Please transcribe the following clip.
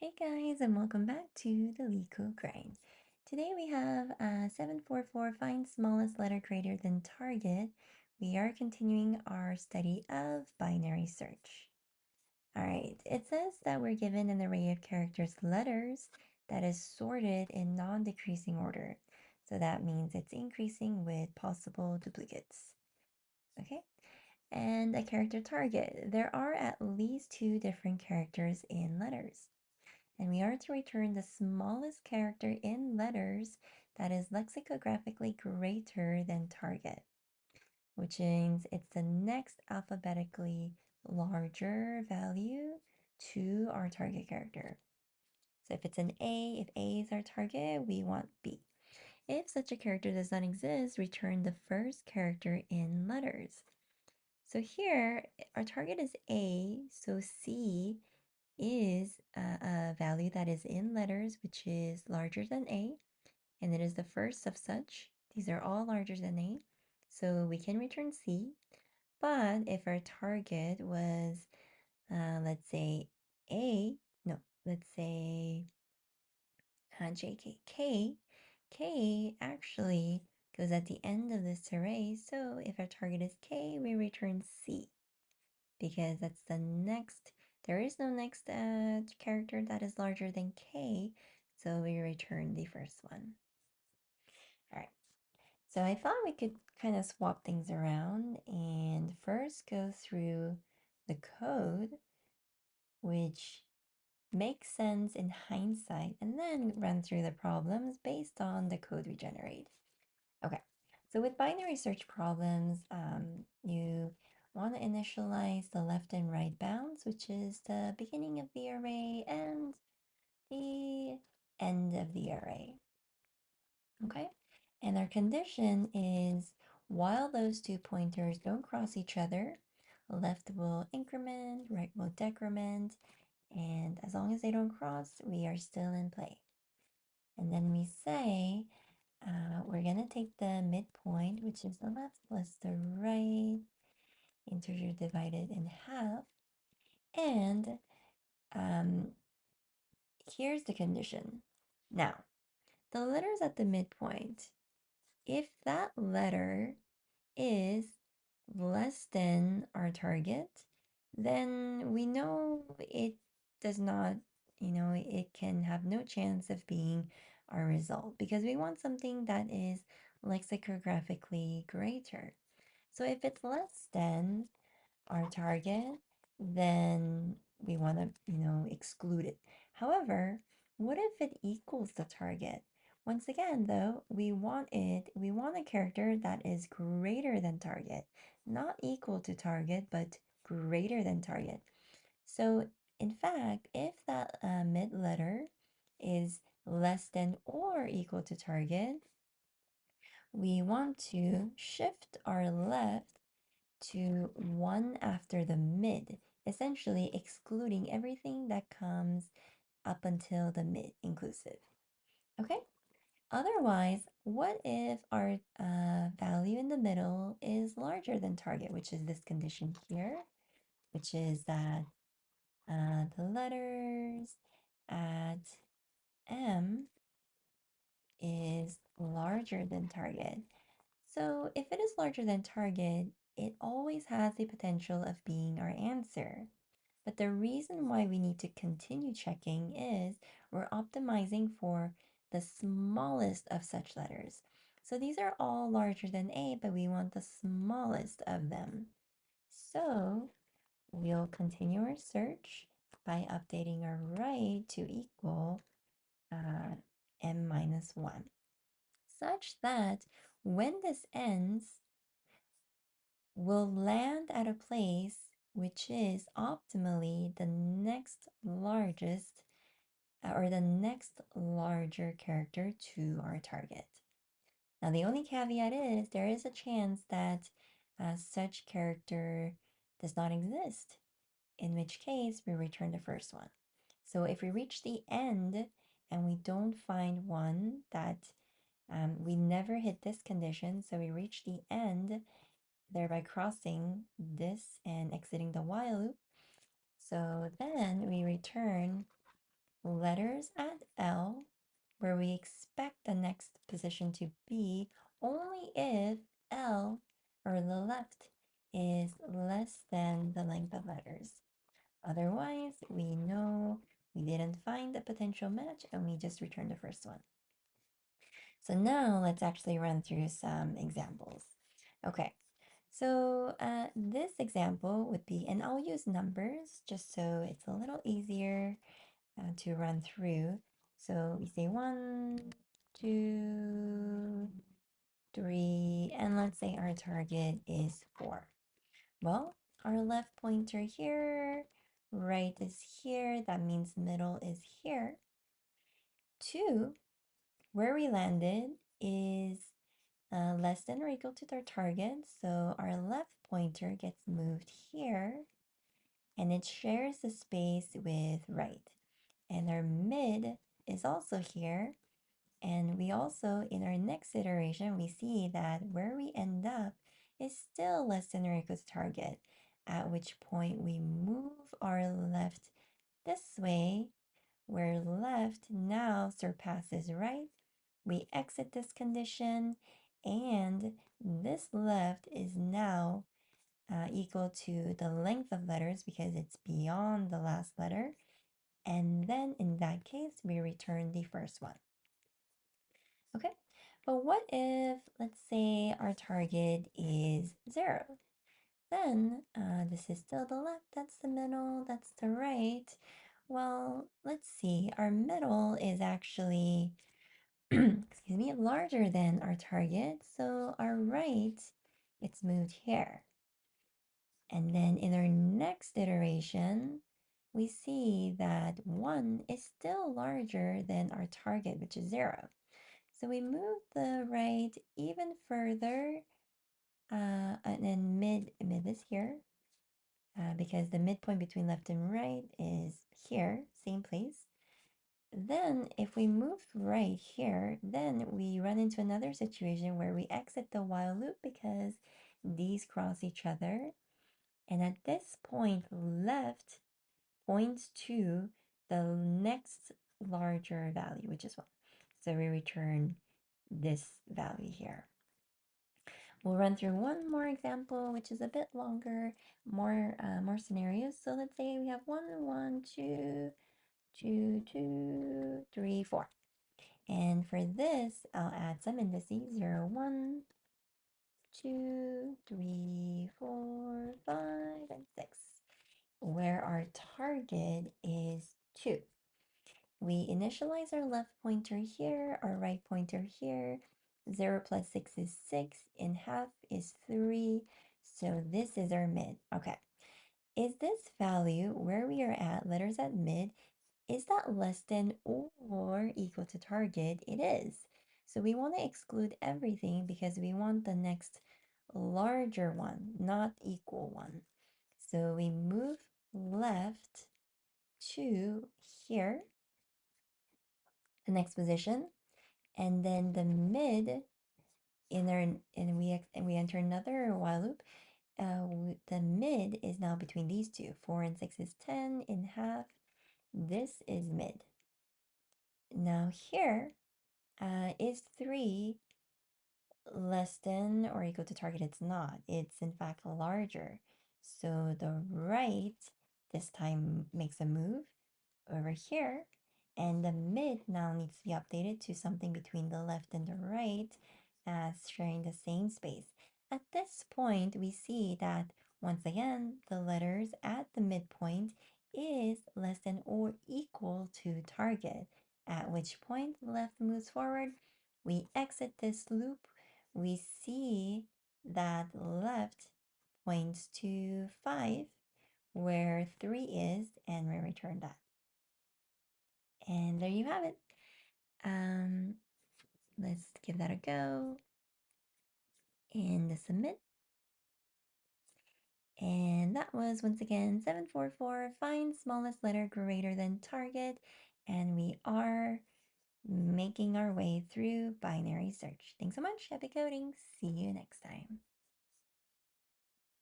Hey guys, and welcome back to the Leetcode grind. Today we have 744 find smallest letter greater than target. We are continuing our study of binary search. All right, it says that we're given an array of characters letters that is sorted in non-decreasing order. So that means it's increasing with possible duplicates. Okay, and a character target. There are at least two different characters in letters. And we are to return the smallest character in letters that is lexicographically greater than target, which means it's the next alphabetically larger value to our target character. So if it's an A, if A is our target, we want B. If such a character does not exist, return the first character in letters. So here, our target is A, so C is a value that is in letters, which is larger than A, and it is the first of such. These are all larger than A, so we can return C. But if our target was, let's say A, no, let's say K actually goes at the end of this array, so if our target is K, we return C, because that's the next, there is no next character that is larger than K, so we return the first one. All right, so I thought we could kind of swap things around and first go through the code, which makes sense in hindsight, and then run through the problems based on the code we generate. Okay, so with binary search problems, you want to initialize the left and right bounds, which is the beginning of the array and the end of the array. Okay, and our condition is while those two pointers don't cross each other, left will increment, right will decrement, and as long as they don't cross, we are still in play. And then we say we're going to take the midpoint, which is the left plus the right, integer divided in half. And um, here's the condition. Now, the letters at the midpoint, if that letter is less than our target, then we know it does not, it can have no chance of being our result because we want something that is lexicographically greater. So if it's less than our target, then we want to, exclude it. However, what if it equals the target? Once again, though, we want a character that is greater than target, not equal to target, but greater than target. So in fact, if that mid letter is less than or equal to target, we want to shift our left to one after the mid, essentially excluding everything that comes up until the mid inclusive. Okay? Otherwise, what if our value in the middle is larger than target, which is this condition here, which is that the letters at M is larger than target. So if it is larger than target, it always has the potential of being our answer. But the reason why we need to continue checking is we're optimizing for the smallest of such letters. So these are all larger than A, but we want the smallest of them. So we'll continue our search by updating our right to equal M minus 1, such that when this ends, we'll land at a place which is optimally the next largest or the next larger character to our target. Now, the only caveat is there is a chance that such character does not exist, in which case we return the first one. So if we reach the end and we don't find one that we never hit this condition, so we reach the end, thereby crossing this and exiting the while loop. So then we return letters at L where we expect the next position to be only if L, or the left, is less than the length of letters. Otherwise, we know we didn't find the potential match and we just return the first one. So now let's actually run through some examples. Okay, so this example would be, and I'll use numbers just so it's a little easier to run through. So we say 1, 2, 3, and let's say our target is 4. Well, our left pointer here, right is here, that means middle is here. 2, where we landed is less than or equal to our target, so our left pointer gets moved here, and it shares the space with right. And our mid is also here, and we also, in our next iteration, we see that where we end up is still less than or equal to target, at which point we move our left this way, where left now surpasses right. We exit this condition, and this left is now equal to the length of letters because it's beyond the last letter. And then in that case, we return the first one. Okay, but what if, let's say, our target is 0? Then this is still the left, that's the middle, that's the right. Well, let's see, our middle is actually, excuse me, larger than our target, so our right, it's moved here. And then in our next iteration, we see that 1 is still larger than our target, which is 0. So we move the right even further, and then mid is here, because the midpoint between left and right is here, same place. Then if we move right here, then we run into another situation where we exit the while loop because these cross each other. And at this point, left points to the next larger value, which is 1. So we return this value here. We'll run through one more example, which is a bit longer, more scenarios. So let's say we have 1, 1, 2, 2, 2, 3, 4. And for this, I'll add some indices, 0, 1, 2, 3, 4, 5, and 6, where our target is 2. We initialize our left pointer here, our right pointer here. 0 plus 6 is 6, and half is 3. So this is our mid. Okay. Is this value where we are at, letters at mid, is that less than or equal to target? It is. So we want to exclude everything because we want the next larger one, not equal one. So we move left to here, the next position, and then the mid in our, and we enter another while loop. The mid is now between these two. 4 and 6 is 10 in half. This is mid. Now here is 3 less than or equal to target? It's not. It's in fact larger. So the right this time makes a move over here, and the mid now needs to be updated to something between the left and the right as sharing the same space. At this point, we see that once again, the letters at the midpoint is less than or equal to target, at which point left moves forward. We exit this loop. We see that left points to 5, where 3 is, and we return that. And there you have it. Let's give that a go and submit. And that was once again 744, find smallest letter greater than target. And we are making our way through binary search. Thanks so much. Happy coding. See you next time.